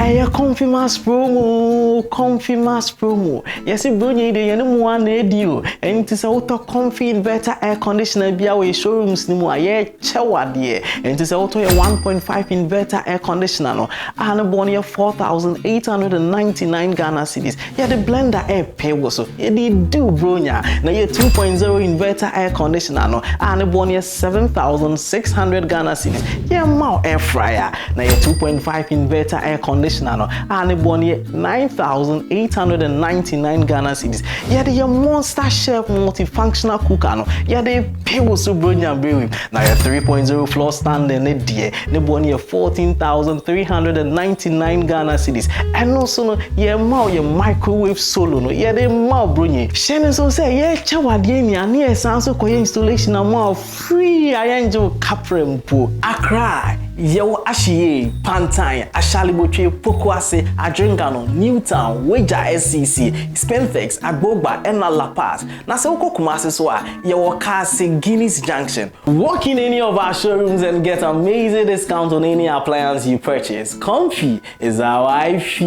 Aye, ComfeeMas Promo. Yes, if Brunei de one radio, and it is auto Comfee inverter air conditioner be our showrooms ni mo aye chewa de, and it is auto a 1.5 inverter air conditioner no, and a bonnie 4,899 Ghana cedis. Yeah, the blender air pay was so it do Brunya. Now your 2.0 inverter air conditioner no, and a bonnie 7,600 Ghana cedis. Yeah, more air fryer. Now your 2.5 inverter air conditioner no, and a bonnie 9,899 Ghana cedis. Yeah, the monster chef multifunctional cooker no. Yeah, they pay was so Brunya baby. Now your 3.0 floor stand in it dear. The bonnie 14,399 Ghana cedis. And also no, yeah, more your microwave solo no. Yeah, they more Brunya. Shannon so say yeah, chawadie and yeah, sounds so installation and more free. I enjoy Caprem po Accra. Yewo Ashiye, Pantine, Ashaliboche, Pokwase, Adringano, Newtown, Weja SCC, Spentex, Agboba, and La Paz. Na se uko Kumasi soa, yewo Kasi Guinness Junction. Walk in any of our showrooms and get amazing discount on any appliance you purchase. Comfee is our IP.